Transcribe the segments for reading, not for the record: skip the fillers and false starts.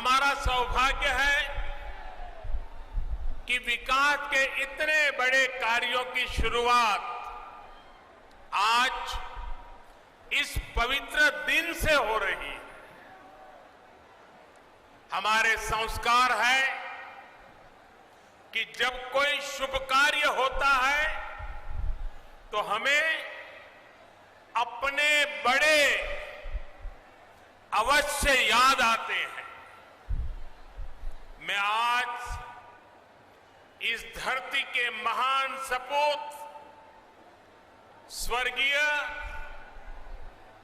हमारा सौभाग्य है कि विकास के इतने बड़े कार्यों की शुरुआत आज इस पवित्र दिन से हो रही है। हमारे संस्कार है कि जब कोई शुभ कार्य होता है तो हमें अपने बड़े अवश्य याद आते हैं। मैं आज इस धरती के महान सपूत स्वर्गीय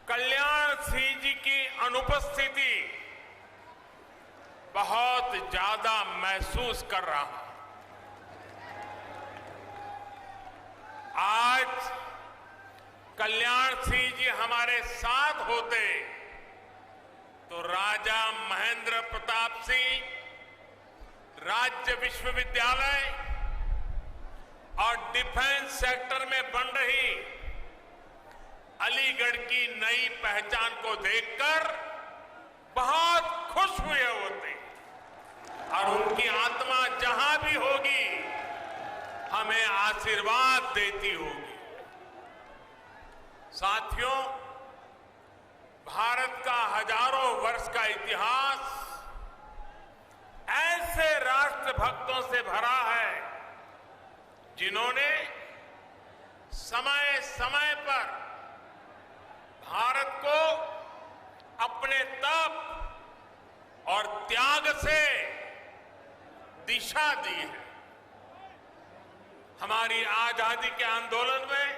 कल्याण सिंह जी की अनुपस्थिति बहुत ज्यादा महसूस कर रहा हूं। आज कल्याण सिंह जी हमारे साथ होते तो राजा महेंद्र प्रताप सिंह राज्य विश्वविद्यालय और डिफेंस सेक्टर में बन रही अलीगढ़ की नई पहचान को देखकर बहुत खुश हुए होते और उनकी आत्मा जहां भी होगी हमें आशीर्वाद देती होगी। साथियों, भारत का हजारों वर्ष का इतिहास ऐसे राष्ट्रभक्तों से भरा है जिन्होंने समय समय पर भारत को अपने तप और त्याग से दिशा दी है। हमारी आजादी के आंदोलन में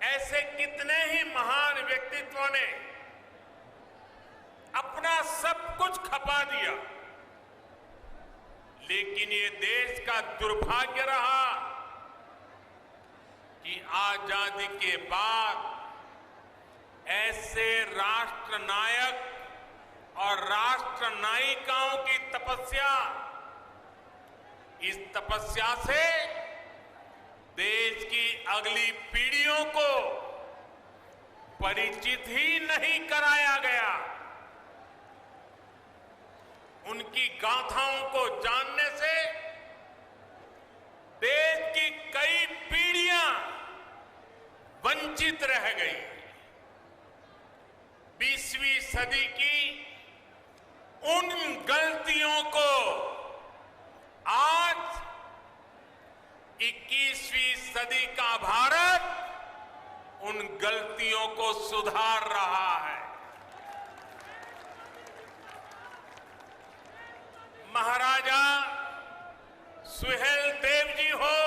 ऐसे कितने ही महान व्यक्तित्वों ने अपना सब कुछ खपा दिया, लेकिन ये देश का दुर्भाग्य रहा कि आजादी के बाद ऐसे राष्ट्र नायक और राष्ट्र नायिकाओं की तपस्या, इस तपस्या से देश की अगली पीढ़ियों को परिचित ही नहीं कराया गया। उनकी गाथाओं को जानने से देश की कई पीढ़ियां वंचित रह गई। 20वीं सदी की उन गलतियों को आज 21वीं सदी का भारत उन गलतियों को सुधार रहा है। महाराजा सुहेल देव जी हो,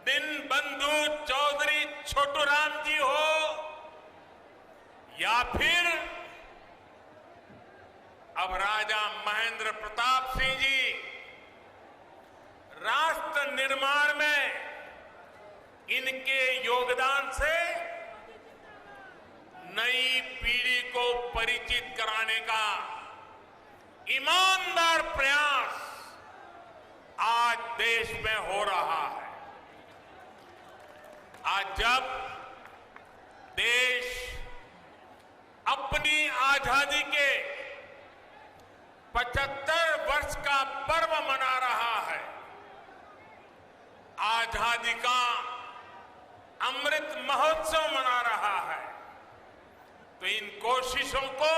दीनबंधु चौधरी छोटूराम जी हो या फिर अब राजा महेंद्र प्रताप सिंह जी, राष्ट्र निर्माण में इनके योगदान से नई पीढ़ी को परिचित कराने का ईमानदार प्रयास आज देश में हो रहा है। आज जब देश अपनी आजादी के 75 वर्ष का पर्व मना रहा है, आजादी का अमृत महोत्सव मना रहा है, तो इन कोशिशों को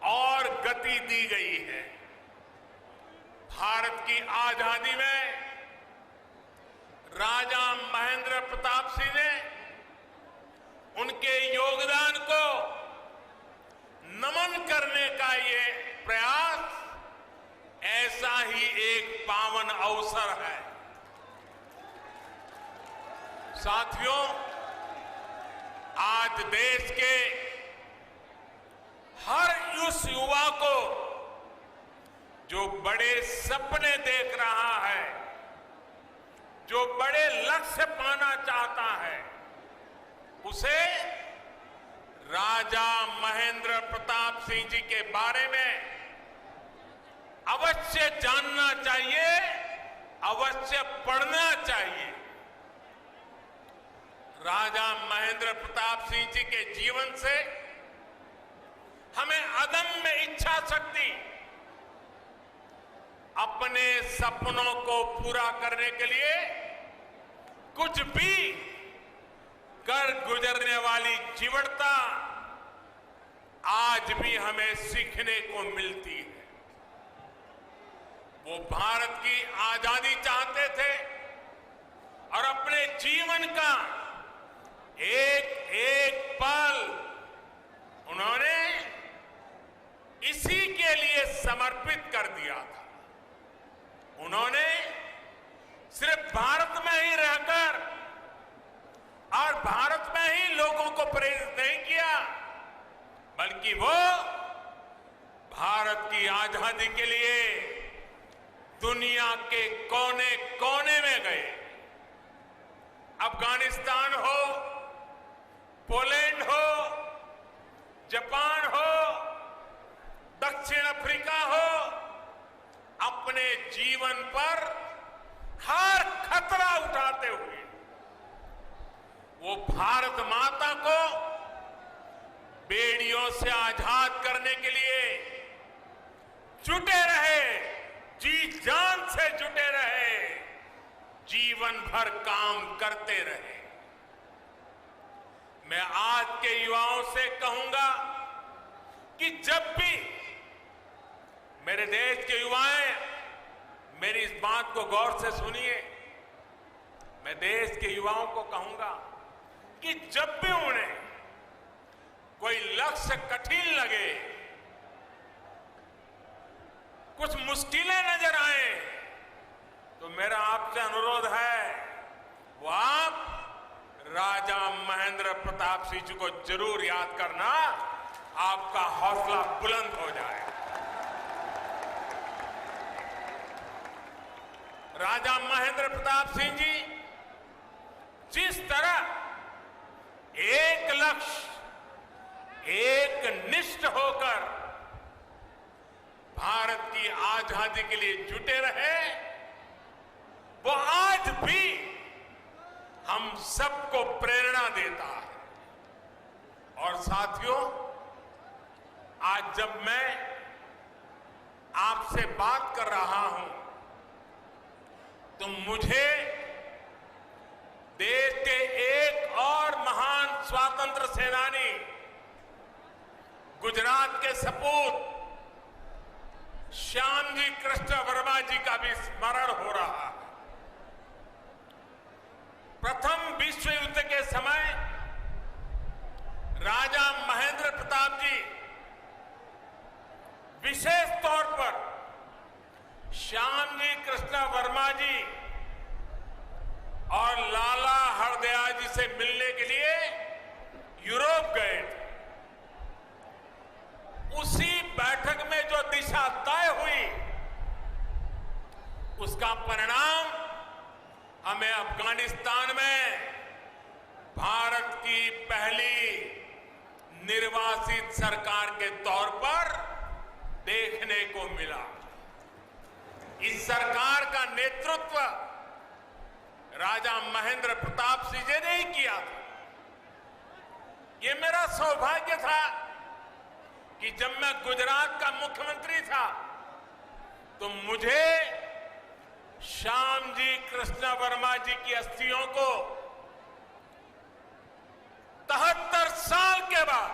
और गति दी गई है। भारत की आजादी में राजा महेंद्र प्रताप सिंह ने उनके योगदान को नमन करने का ये प्रयास ऐसा ही एक पावन अवसर है। साथियों, आज देश के हर उस युवा को जो बड़े सपने देख रहा है, जो बड़े लक्ष्य पाना चाहता है, उसे राजा महेंद्र प्रताप सिंह जी के बारे में अवश्य जानना चाहिए, अवश्य पढ़ना चाहिए। राजा महेंद्र प्रताप सिंह जी के जीवन से शक्ति अपने सपनों को पूरा करने के लिए कुछ भी कर गुजरने वाली जीवटता आज भी हमें सीखने को मिलती है। वो भारत की आजादी चाहते थे और अपने जीवन का एक एक पल उन्होंने इसी के लिए समर्पित कर दिया था। उन्होंने सिर्फ भारत में ही रहकर और भारत में ही लोगों को प्रेरित नहीं किया, बल्कि वो भारत की आजादी के लिए दुनिया के कोने कोने में गए। अफगानिस्तान हो, पोलैंड हो, जापान हो, दक्षिण अफ्रीका हो, अपने जीवन पर हर खतरा उठाते हुए वो भारत माता को बेड़ियों से आजाद करने के लिए जुटे रहे, जी जान से जुटे रहे, जीवन भर काम करते रहे। मैं आज के युवाओं से कहूंगा कि जब भी मेरे देश के युवाएं मेरी इस बात को गौर से सुनिए, मैं देश के युवाओं को कहूंगा कि जब भी उन्हें कोई लक्ष्य कठिन लगे, कुछ मुश्किलें नजर आए, तो मेरा आपसे अनुरोध है वो आप राजा महेंद्र प्रताप सिंह जी को जरूर याद करना, आपका हौसला बुलंद हो जाए। राजा महेंद्र प्रताप सिंह जी जिस तरह एक लक्ष्य, एक निष्ठ होकर भारत की आजादी के लिए जुटे रहे, वो आज भी हम सबको प्रेरणा देता है। और साथियों, आज जब मैं आपसे बात कर रहा हूं तो मुझे देश के एक और महान स्वतंत्र सेनानी, गुजरात के सपूत श्यामजी कृष्ण वर्मा जी का भी स्मरण हो रहा है। प्रथम विश्व युद्ध के समय राजा महेंद्र प्रताप जी विशेष तौर पर श्यामजी कृष्ण वर्मा जी और लाला हरदयाल जी से मिलने के लिए यूरोप गए थे। उसी बैठक में जो दिशा तय हुई, उसका परिणाम हमें अफगानिस्तान में भारत की पहली निर्वासित सरकार के तौर पर देखने को मिला। इस सरकार का नेतृत्व राजा महेंद्र प्रताप सिंह जी ने ही किया था। ये मेरा सौभाग्य था कि जब मैं गुजरात का मुख्यमंत्री था तो मुझे श्यामजी कृष्ण वर्मा जी की अस्थियों को 73 साल के बाद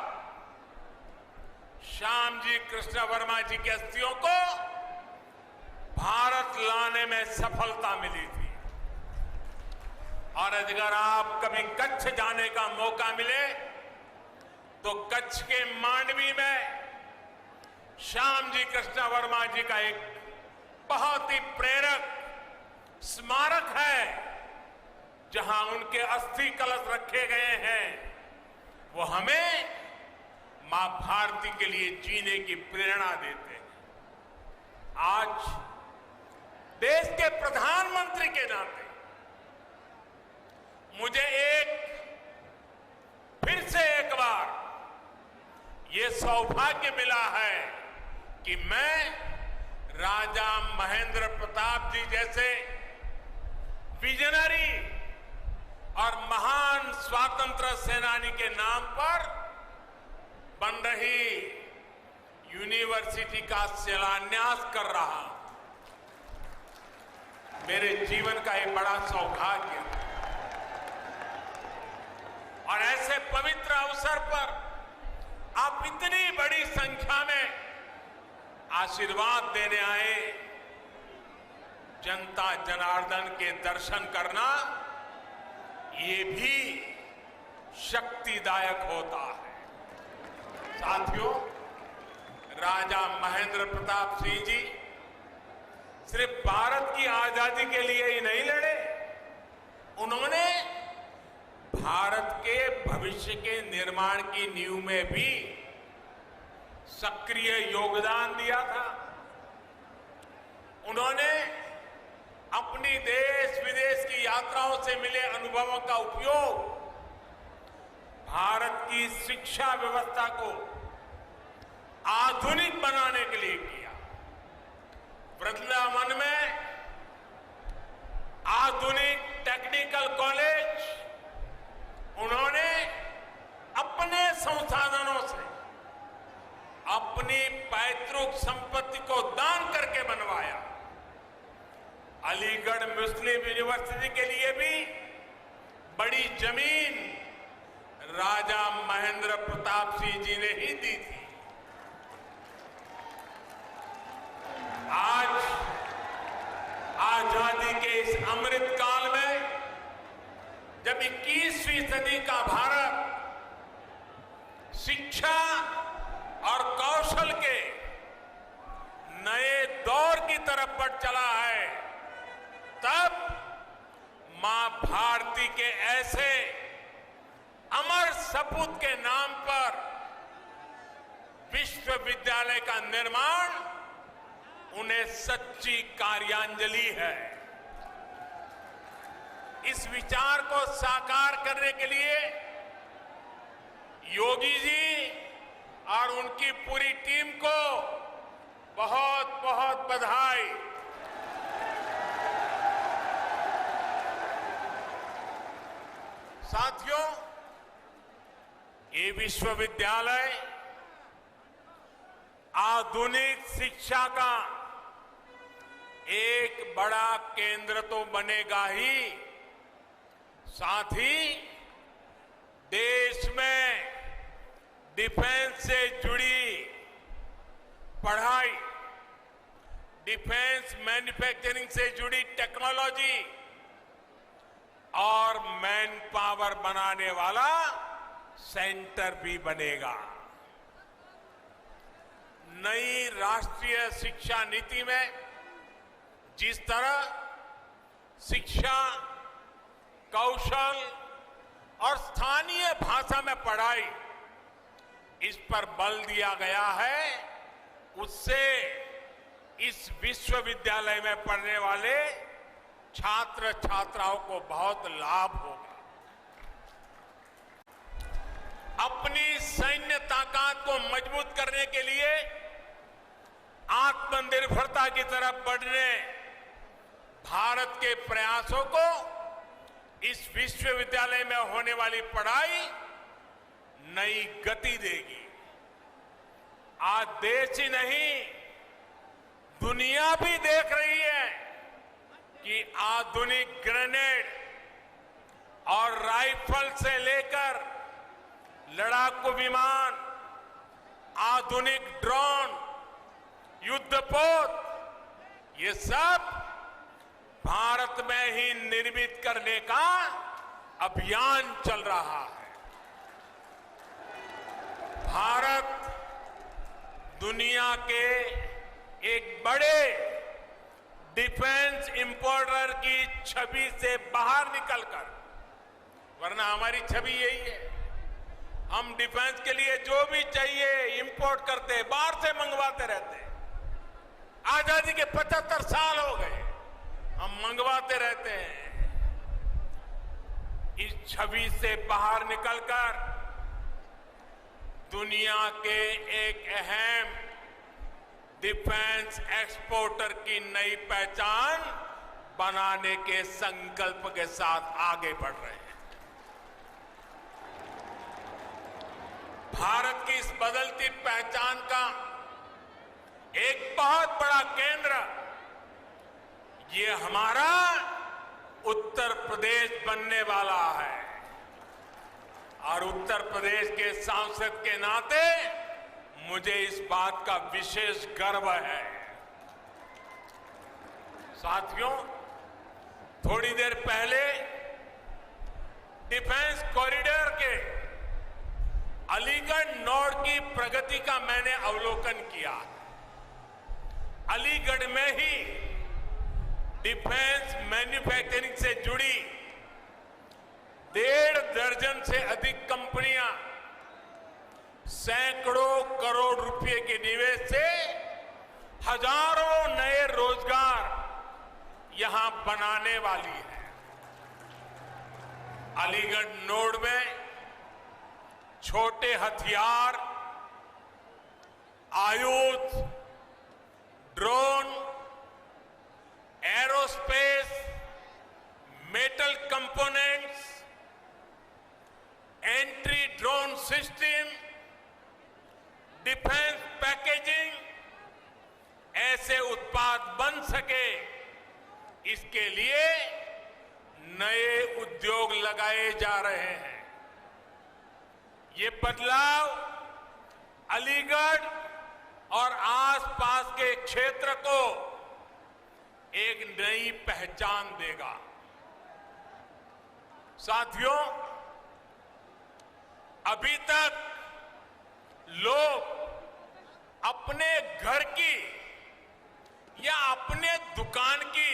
श्यामजी कृष्ण वर्मा जी की अस्थियों को भारत लाने में सफलता मिली थी। और अगर आप कभी कच्छ जाने का मौका मिले तो कच्छ के मांडवी में श्यामजी कृष्ण वर्मा जी का एक बहुत ही प्रेरक स्मारक है, जहां उनके अस्थि कलश रखे गए हैं। वो हमें मां भारती के लिए जीने की प्रेरणा देते हैं। आज देश के प्रधानमंत्री के नाते मुझे फिर से एक बार ये सौभाग्य मिला है कि मैं राजा महेंद्र प्रताप जी जैसे विजनरी और महान स्वतंत्र सेनानी के नाम पर बन रही यूनिवर्सिटी का शिलान्यास कर रहा हूं। मेरे जीवन का एक बड़ा सौभाग्य है और ऐसे पवित्र अवसर पर आप इतनी बड़ी संख्या में आशीर्वाद देने आए। जनता जनार्दन के दर्शन करना ये भी शक्तिदायक होता है। साथियों, राजा महेंद्र प्रताप सिंह जी सिर्फ भारत की आजादी के लिए ही नहीं लड़े, उन्होंने भारत के भविष्य के निर्माण की नींव में भी सक्रिय योगदान दिया था। उन्होंने अपनी देश विदेश की यात्राओं से मिले अनुभवों का उपयोग भारत की शिक्षा व्यवस्था को आधुनिक बनाने के लिए किया। वृंदावन में आधुनिक टेक्निकल कॉलेज उन्होंने अपने संसाधनों से अपनी पैतृक संपत्ति को दान करके बनवाया। अलीगढ़ मुस्लिम यूनिवर्सिटी के लिए भी बड़ी जमीन राजा महेंद्र प्रताप सिंह जी ने ही दी थी। आज आजादी के इस अमृत काल में जब 21वीं सदी का भारत शिक्षा और कौशल के नए दौर की तरफ बढ़ चला है, तब मां भारती के ऐसे अमर सपूत के नाम पर विश्वविद्यालय का निर्माण उन्हें सच्ची कार्यांजलि है। इस विचार को साकार करने के लिए योगी जी और उनकी पूरी टीम को बहुत बहुत बधाई। साथियों, ये विश्वविद्यालय आधुनिक शिक्षा का एक बड़ा केंद्र तो बनेगा ही, साथ ही देश में डिफेंस से जुड़ी पढ़ाई, डिफेंस मैन्युफैक्चरिंग से जुड़ी टेक्नोलॉजी और मैन पावर बनाने वाला सेंटर भी बनेगा। नई राष्ट्रीय शिक्षा नीति में जिस तरह शिक्षा, कौशल और स्थानीय भाषा में पढ़ाई इस पर बल दिया गया है, उससे इस विश्वविद्यालय में पढ़ने वाले छात्र छात्राओं को बहुत लाभ होगा। अपनी सैन्य ताकत को मजबूत करने के लिए आत्मनिर्भरता की तरफ बढ़ने भारत के प्रयासों को इस विश्वविद्यालय में होने वाली पढ़ाई नई गति देगी। आज देश ही नहीं, दुनिया भी देख रही है कि आधुनिक ग्रेनेड और राइफल से लेकर लड़ाकू विमान, आधुनिक ड्रोन, युद्धपोत, ये सब भारत में ही निर्मित करने का अभियान चल रहा है। भारत दुनिया के एक बड़े डिफेंस इंपोर्टर की छवि से बाहर निकलकर, वरना हमारी छवि यही है, हम डिफेंस के लिए जो भी चाहिए इंपोर्ट करते, बाहर से मंगवाते रहते। आजादी के 75 साल हो गए, हम मंगवाते रहते हैं। इस छवि से बाहर निकलकर दुनिया के एक अहम डिफेंस एक्सपोर्टर की नई पहचान बनाने के संकल्प के साथ आगे बढ़ रहे हैं। भारत की इस बदलती पहचान का एक बहुत बड़ा केंद्र, ये हमारा उत्तर प्रदेश बनने वाला है। और उत्तर प्रदेश के सांसद के नाते मुझे इस बात का विशेष गर्व है। साथियों, थोड़ी देर पहले डिफेंस कॉरिडोर के अलीगढ़ नोड की प्रगति का मैंने अवलोकन किया। अलीगढ़ में ही डिफेंस मैन्युफैक्चरिंग से जुड़ी 1.5 दर्जन से अधिक कंपनियां सैकड़ों करोड़ रुपए के निवेश से हजारों नए रोजगार यहां बनाने वाली है। अलीगढ़ नोड में छोटे हथियार, आयुध, drone, aerospace, metal components, entry drone system, defence packaging, ऐसे उत्पाद बन सके, इसके लिए नए उद्योग लगाए जा रहे हैं। ये बदलाव अलीगढ़ और आसपास के क्षेत्र को एक नई पहचान देगा। साथियों, अभी तक लोग अपने घर की या अपने दुकान की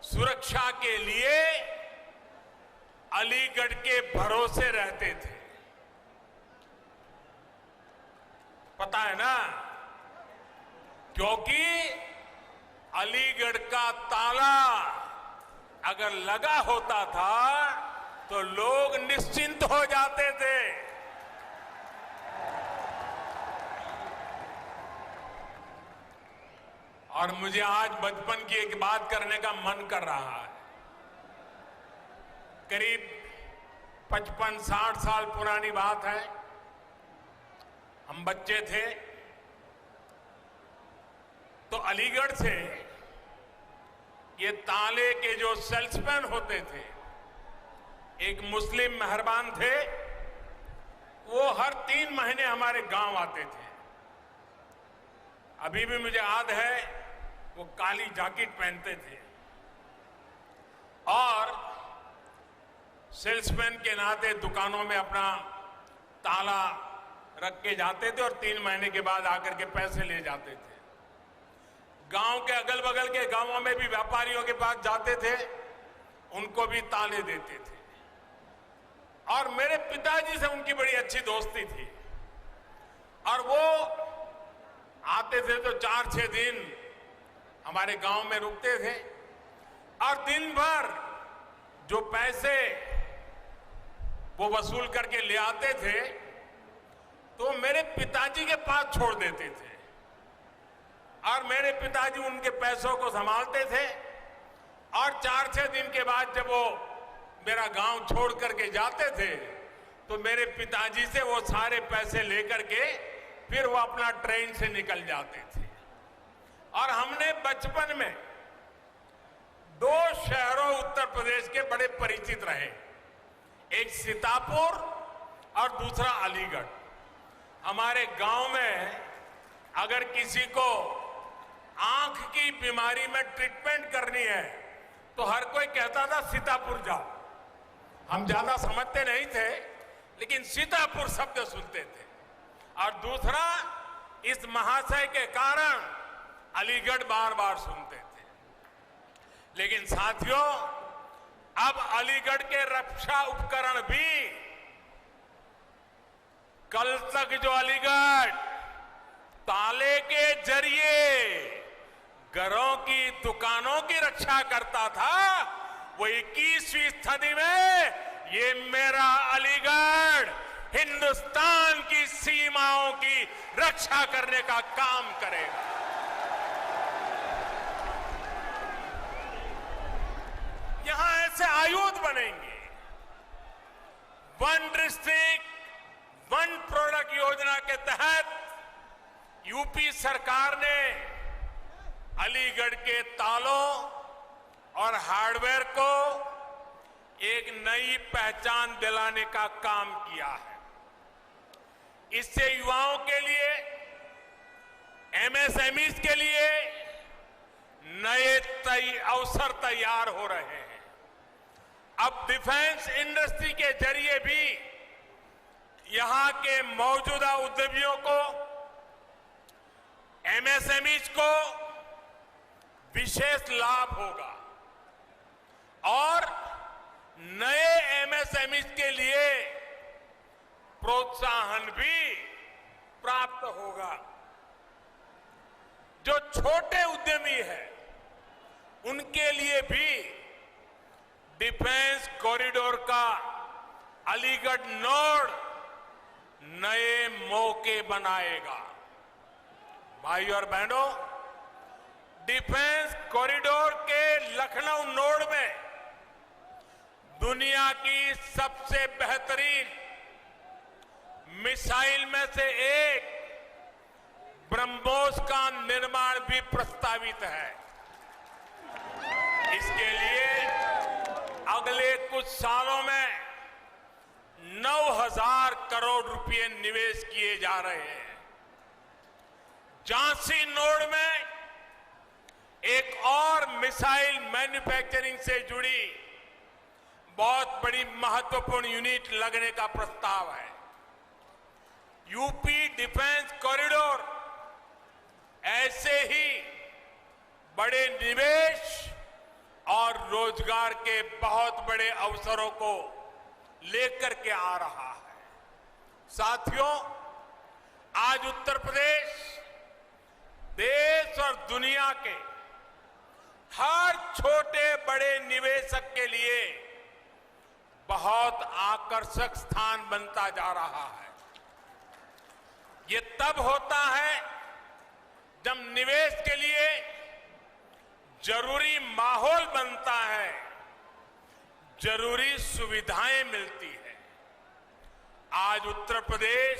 सुरक्षा के लिए अलीगढ़ के भरोसे रहते थे। पता है ना, क्योंकि अलीगढ़ का ताला अगर लगा होता था तो लोग निश्चिंत हो जाते थे। और मुझे आज बचपन की एक बात करने का मन कर रहा है। करीब 55-60 साल पुरानी बात है। हम बच्चे थे तो अलीगढ़ से ये ताले के जो सेल्समैन होते थे, एक मुस्लिम मेहरबान थे, वो हर 3 महीने हमारे गांव आते थे। अभी भी मुझे याद है, वो काली जैकेट पहनते थे और सेल्समैन के नाते दुकानों में अपना ताला रख के जाते थे और 3 महीने के बाद आकर के पैसे ले जाते थे। गांव के अगल बगल के गांवों में भी व्यापारियों के पास जाते थे, उनको भी ताले देते थे। और मेरे पिताजी से उनकी बड़ी अच्छी दोस्ती थी और वो आते थे तो 4-6 दिन हमारे गांव में रुकते थे और दिन भर जो पैसे वो वसूल करके ले आते थे तो मेरे पिताजी के पास छोड़ देते थे और मेरे पिताजी उनके पैसों को संभालते थे। और 4-6 दिन के बाद जब वो मेरा गांव छोड़ करके जाते थे तो मेरे पिताजी से वो सारे पैसे लेकर के फिर वो अपना ट्रेन से निकल जाते थे। और हमने बचपन में 2 शहरों उत्तर प्रदेश के बड़े परिचित रहे, एक सीतापुर और दूसरा अलीगढ़। हमारे गांव में अगर किसी को आंख की बीमारी में ट्रीटमेंट करनी है तो हर कोई कहता था सीतापुर जाओ। हम ज्यादा समझते नहीं थे, लेकिन सीतापुर शब्द सुनते थे। और दूसरा, इस महाशय के कारण अलीगढ़ बार बार सुनते थे। लेकिन साथियों, अब अलीगढ़ के रक्षा उपकरण भी, कल तक जो अलीगढ़ ताले के जरिए घरों की, दुकानों की रक्षा करता था, वो 21वीं सदी में ये मेरा अलीगढ़ हिंदुस्तान की सीमाओं की रक्षा करने का काम करेगा। यहां ऐसे आयुध बनेंगे। 1 डिस्ट्रिक्ट 1 प्रोडक्ट योजना के तहत यूपी सरकार ने अलीगढ़ के तालों और हार्डवेयर को एक नई पहचान दिलाने का काम किया है। इससे युवाओं के लिए, एमएसएमईज के लिए नए अवसर तैयार हो रहे हैं। अब डिफेंस इंडस्ट्री के जरिए भी यहां के मौजूदा उद्यमियों को, एमएसएमईज को विशेष लाभ होगा और नए एमएसएमईज के लिए प्रोत्साहन भी प्राप्त होगा। जो छोटे उद्यमी हैं, उनके लिए भी डिफेंस कॉरिडोर का अलीगढ़ नोड नए मौके बनाएगा। भाइयों और बहनों, डिफेंस कॉरिडोर के लखनऊ नोड में दुनिया की सबसे बेहतरीन मिसाइल में से एक ब्रह्मोस का निर्माण भी प्रस्तावित है। इसके लिए अगले कुछ सालों में 9,000 करोड़ रुपए निवेश किए जा रहे हैं। झांसी नोड में एक और मिसाइल मैन्युफैक्चरिंग से जुड़ी बहुत बड़ी महत्वपूर्ण यूनिट लगने का प्रस्ताव है। यूपी डिफेंस कॉरिडोर ऐसे ही बड़े निवेश और रोजगार के बहुत बड़े अवसरों को लेकर के आ रहा है। साथियों, आज उत्तर प्रदेश देश और दुनिया के हर छोटे बड़े निवेशक के लिए बहुत आकर्षक स्थान बनता जा रहा है। ये तब होता है जब निवेश के लिए जरूरी माहौल बनता है, जरूरी सुविधाएं मिलती है। आज उत्तर प्रदेश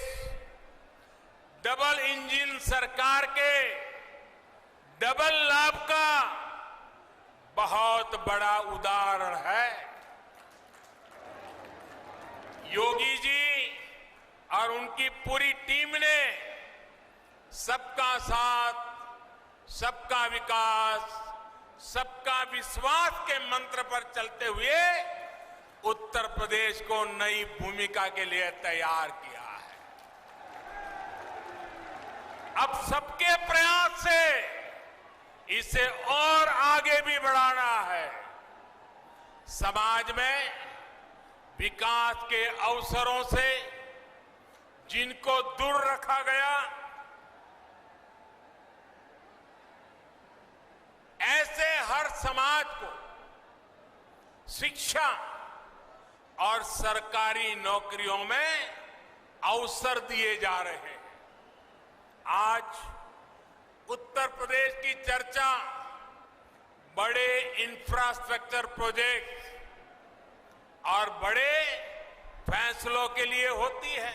डबल इंजन सरकार के डबल लाभ का बहुत बड़ा उदाहरण है। योगी जी और उनकी पूरी टीम ने सबका साथ, सबका विकास, सबका विश्वास के मंत्र पर चलते हुए उत्तर प्रदेश को नई भूमिका के लिए तैयार किया है। अब सबके प्रयास से इसे और आगे भी बढ़ाना है। समाज में विकास के अवसरों से जिनको दूर रखा गया, ऐसे हर समाज को शिक्षा और सरकारी नौकरियों में अवसर दिए जा रहे हैं। आज उत्तर प्रदेश की चर्चा बड़े इंफ्रास्ट्रक्चर प्रोजेक्ट और बड़े फैसलों के लिए होती है।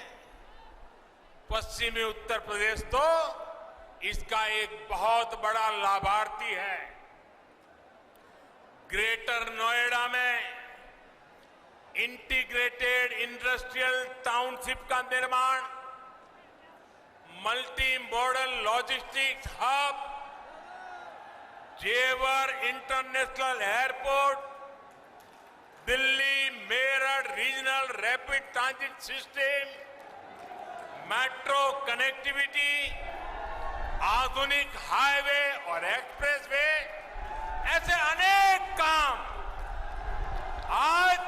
पश्चिमी उत्तर प्रदेश तो इसका एक बहुत बड़ा लाभार्थी है। ग्रेटर नोएडा में इंटीग्रेटेड इंडस्ट्रियल टाउनशिप का निर्माण, मल्टी मॉडल लॉजिस्टिक्स हब, जेवर international airport, Delhi Meerut regional rapid transit system, metro connectivity, आधुनिक हाईवे और एक्सप्रेसवे, ऐसे अनेक काम आज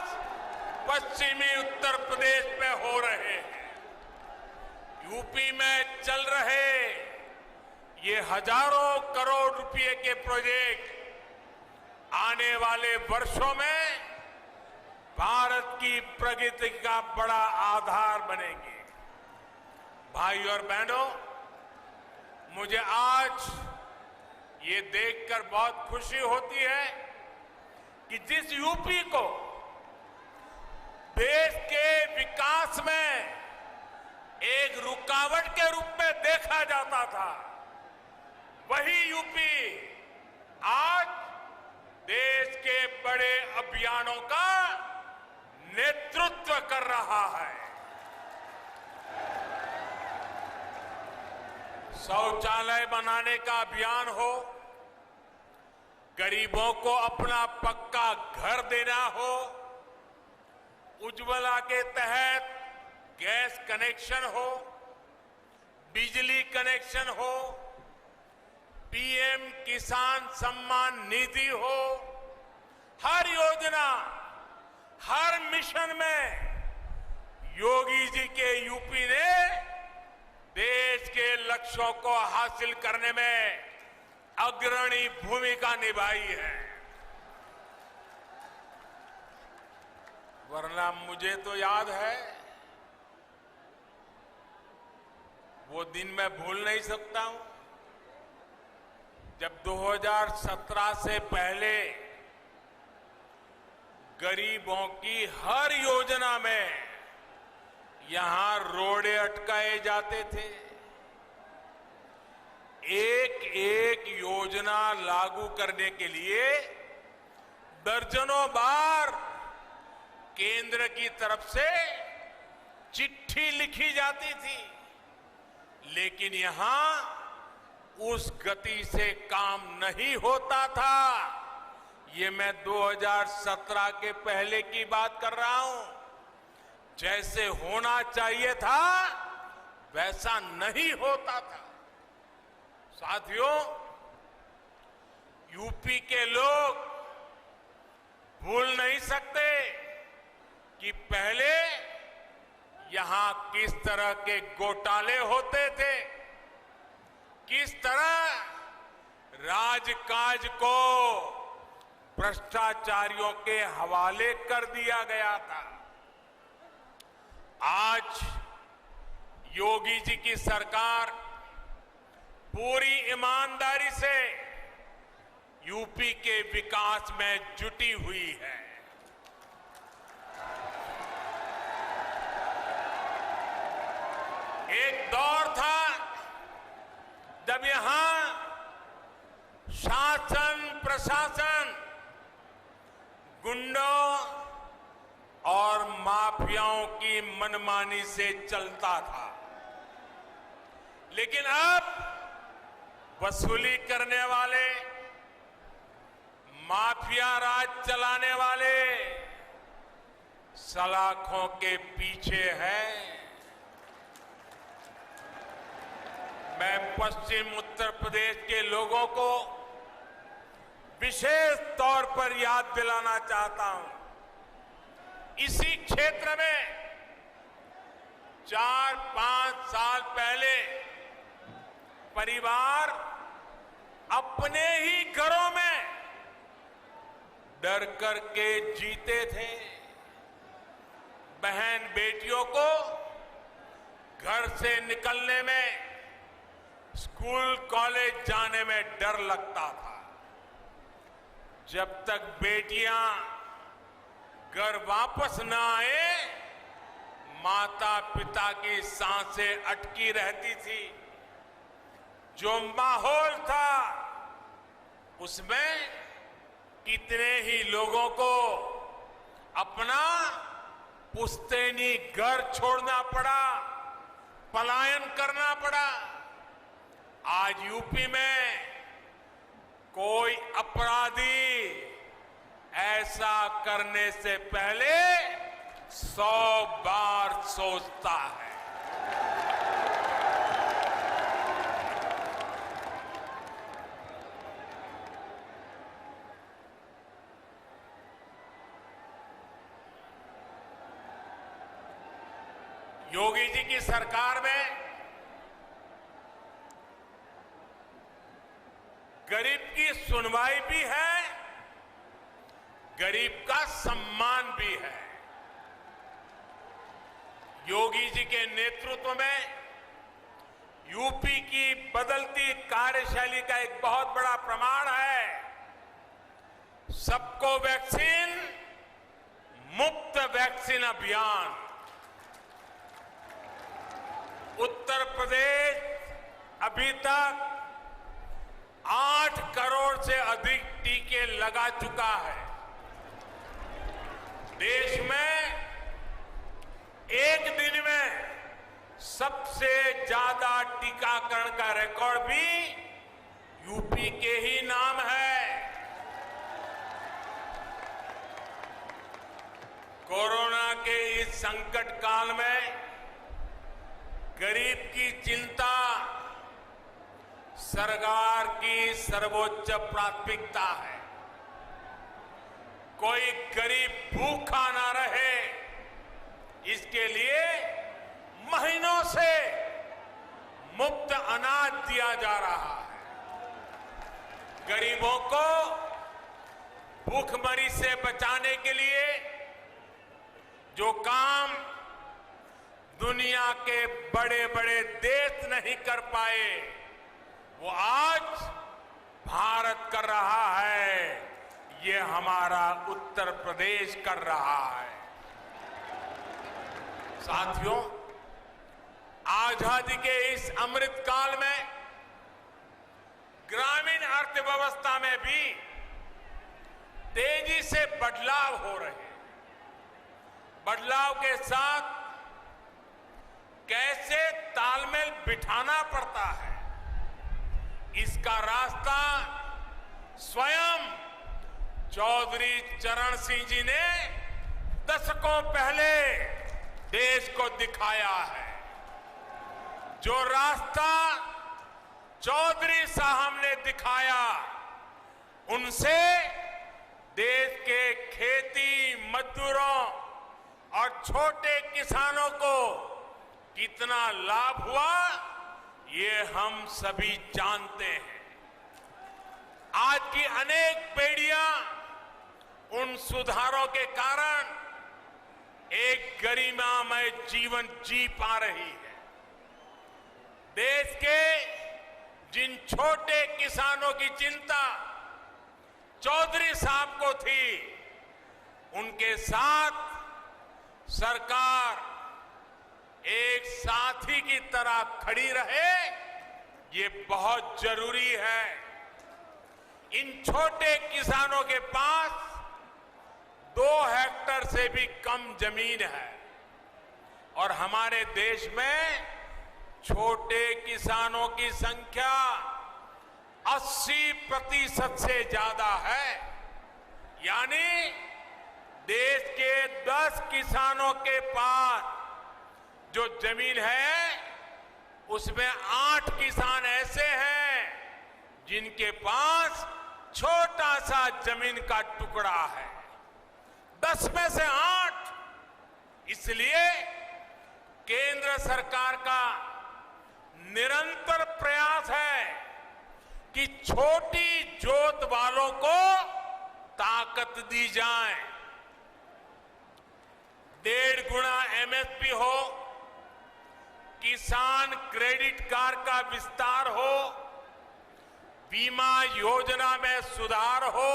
पश्चिमी उत्तर प्रदेश में हो रहे हैं। यूपी में चल रहे ये हजारों करोड़ रुपए के प्रोजेक्ट आने वाले वर्षों में भारत की प्रगति का बड़ा आधार बनेंगे। भाई और बहनों, मुझे आज ये देखकर बहुत खुशी होती है कि जिस यूपी को देश के विकास में एक रुकावट के रूप में देखा जाता था, वही यूपी आज देश के बड़े अभियानों का नेतृत्व कर रहा है। शौचालय बनाने का अभियान हो, गरीबों को अपना पक्का घर देना हो, उज्ज्वला के तहत गैस कनेक्शन हो, बिजली कनेक्शन हो, पीएम किसान सम्मान निधि हो, हर योजना, हर मिशन में योगी जी के यूपी ने देश के लक्ष्यों को हासिल करने में अग्रणी भूमिका निभाई है। वरना मुझे तो याद है, वो दिन मैं भूल नहीं सकता हूं, जब 2017 से पहले गरीबों की हर योजना में यहां रोड़े अटकाए जाते थे। एक एक योजना लागू करने के लिए दर्जनों बार केंद्र की तरफ से चिट्ठी लिखी जाती थी, लेकिन यहां उस गति से काम नहीं होता था। ये मैं 2017 के पहले की बात कर रहा हूं। जैसे होना चाहिए था वैसा नहीं होता था। साथियों, यूपी के लोग भूल नहीं सकते कि पहले यहां किस तरह के घोटाले होते थे, किस तरह राजकाज को भ्रष्टाचारियों के हवाले कर दिया गया था। आज योगी जी की सरकार पूरी ईमानदारी से यूपी के विकास में जुटी हुई है। एक दौर था जब यहां शासन प्रशासन गुंडों और माफियाओं की मनमानी से चलता था, लेकिन अब वसूली करने वाले, माफिया राज चलाने वाले सलाखों के पीछे हैं। मैं पश्चिम उत्तर प्रदेश के लोगों को विशेष तौर पर याद दिलाना चाहता हूं। इसी क्षेत्र में 4-5 साल पहले परिवार अपने ही घरों में डर करके जीते थे। बहन बेटियों को घर से निकलने में, स्कूल कॉलेज जाने में डर लगता था। जब तक बेटियां घर वापस न आए, माता पिता की सांसें अटकी रहती थी। जो माहौल था उसमें कितने ही लोगों को अपना पुश्तैनी घर छोड़ना पड़ा, पलायन करना पड़ा। आज यूपी में कोई अपराधी ऐसा करने से पहले 100 बार सोचता है। योगी जी की सरकार में गरीब की सुनवाई भी है, गरीब का सम्मान भी है। योगी जी के नेतृत्व में यूपी की बदलती कार्यशैली का एक बहुत बड़ा प्रमाण है। सबको वैक्सीन, मुफ्त वैक्सीन अभियान। उत्तर प्रदेश अभी तक 8 करोड़ से अधिक टीके लगा चुका है। देश में एक दिन में सबसे ज्यादा टीकाकरण का रिकॉर्ड भी यूपी के ही नाम है। कोरोना के इस संकट काल में गरीब की चिंता सरकार की सर्वोच्च प्राथमिकता है। कोई गरीब भूखा ना रहे, इसके लिए महीनों से मुफ्त अनाज दिया जा रहा है। गरीबों को भूखमरी से बचाने के लिए जो काम दुनिया के बड़े बड़े देश नहीं कर पाए, वो आज भारत कर रहा है। ये हमारा उत्तर प्रदेश कर रहा है। साथियों, आजादी के इस अमृत काल में ग्रामीण अर्थव्यवस्था में भी तेजी से बदलाव हो रहे हैं। बदलाव के साथ कैसे तालमेल बिठाना पड़ता है, इसका रास्ता स्वयं चौधरी चरण सिंह जी ने दशकों पहले देश को दिखाया है। जो रास्ता चौधरी साहब ने दिखाया, उनसे देश के खेती मजदूरों और छोटे किसानों को कितना लाभ हुआ, ये हम सभी जानते हैं। आज की अनेक पीढ़ियां उन सुधारों के कारण एक गरिमामय जीवन जी पा रही है। देश के जिन छोटे किसानों की चिंता चौधरी साहब को थी, उनके साथ सरकार एक साथी की तरह खड़ी रहे, ये बहुत जरूरी है। इन छोटे किसानों के पास 2 हेक्टेयर से भी कम जमीन है और हमारे देश में छोटे किसानों की संख्या 80% से ज्यादा है। यानी देश के 10 किसानों के पास जो जमीन है, उसमें 8 किसान ऐसे हैं जिनके पास छोटा सा जमीन का टुकड़ा है। 10 में से 8। इसलिए केंद्र सरकार का निरंतर प्रयास है कि छोटी जोत वालों को ताकत दी जाए। 1.5 गुना एमएसपी हो, किसान क्रेडिट कार्ड का विस्तार हो, बीमा योजना में सुधार हो,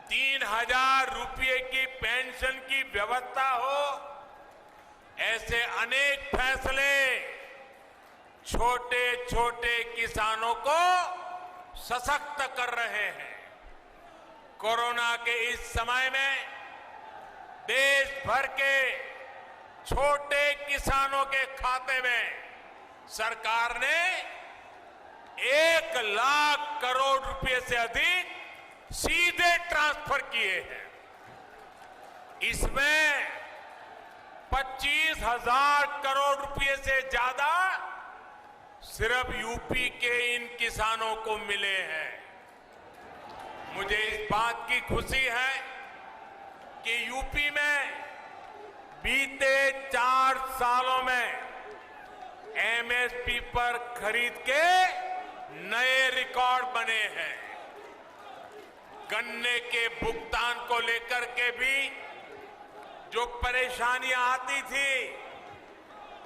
3,000 रुपये की पेंशन की व्यवस्था हो, ऐसे अनेक फैसले छोटे छोटे किसानों को सशक्त कर रहे हैं। कोरोना के इस समय में देश भर के छोटे किसानों के खाते में सरकार ने 1 लाख करोड़ रुपए से अधिक सीधे ट्रांसफर किए हैं। इसमें 25,000 करोड़ रुपए से ज्यादा सिर्फ यूपी के इन किसानों को मिले हैं। मुझे इस बात की खुशी है कि यूपी में बीते 4 सालों में एमएसपी पर खरीद के नए रिकॉर्ड बने हैं। गन्ने के भुगतान को लेकर के भी जो परेशानियां आती थी,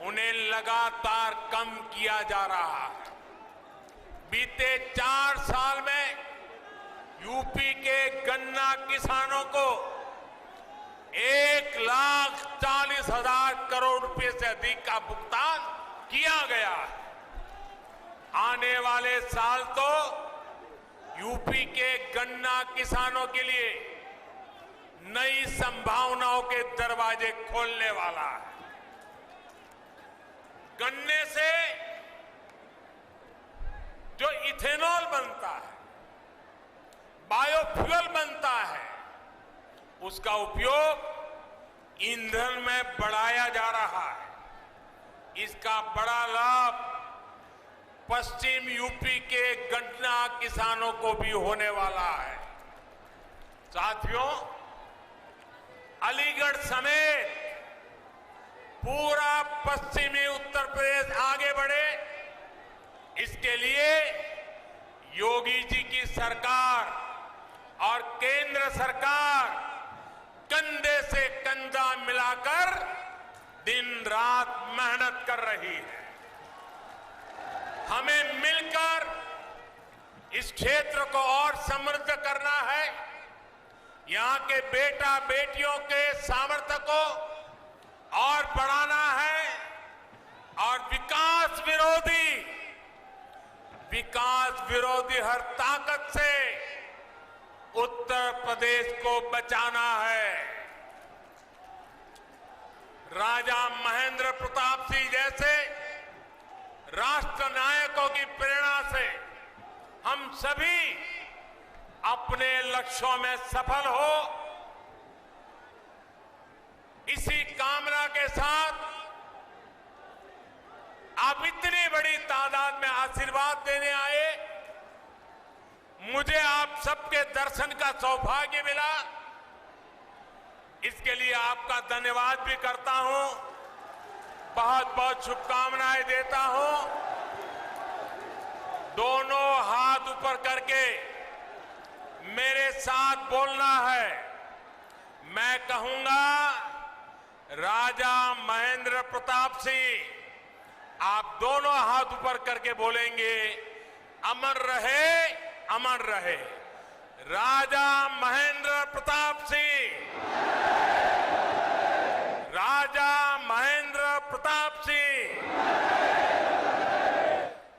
उन्हें लगातार कम किया जा रहा है। बीते 4 साल में यूपी के गन्ना किसानों को 1,40,000 करोड़ रुपए से अधिक का भुगतान किया गया है। आने वाले साल तो यूपी के गन्ना किसानों के लिए नई संभावनाओं के दरवाजे खोलने वाला है। गन्ने से जो इथेनॉल बनता है, बायोफ्यूल बनता है, उसका उपयोग ईंधन में बढ़ाया जा रहा है। इसका बड़ा लाभ पश्चिम यूपी के गन्ना किसानों को भी होने वाला है। साथियों, अलीगढ़ समेत पूरा पश्चिमी उत्तर प्रदेश आगे बढ़े, इसके लिए योगी जी की सरकार और केंद्र सरकार कंधे से कंधा मिलाकर दिन रात मेहनत कर रही है। हमें मिलकर इस क्षेत्र को और समृद्ध करना है। यहां के बेटा बेटियों के सामर्थ्य को और बढ़ाना है और विकास विरोधी हर ताकत से उत्तर प्रदेश को बचाना है। राजा महेंद्र प्रताप सिंह जैसे राष्ट्र नायकों की प्रेरणा से हम सभी अपने लक्ष्यों में सफल हो, इसी कामना के साथ आप इतनी बड़ी तादाद में आशीर्वाद देने आए। मुझे आप सबके दर्शन का सौभाग्य मिला, इसके लिए आपका धन्यवाद भी करता हूं, बहुत बहुत शुभकामनाएं देता हूं। दोनों हाथ ऊपर करके मेरे साथ बोलना है। मैं कहूंगा, राजा महेंद्र प्रताप सिंह, आप दोनों हाथ ऊपर करके बोलेंगे, अमर रहे, अमर रहे। राजा महेंद्र प्रताप सिंह, राजा महेंद्र प्रताप सिंह,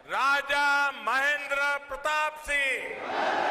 राजा महेंद्र प्रताप सिंह।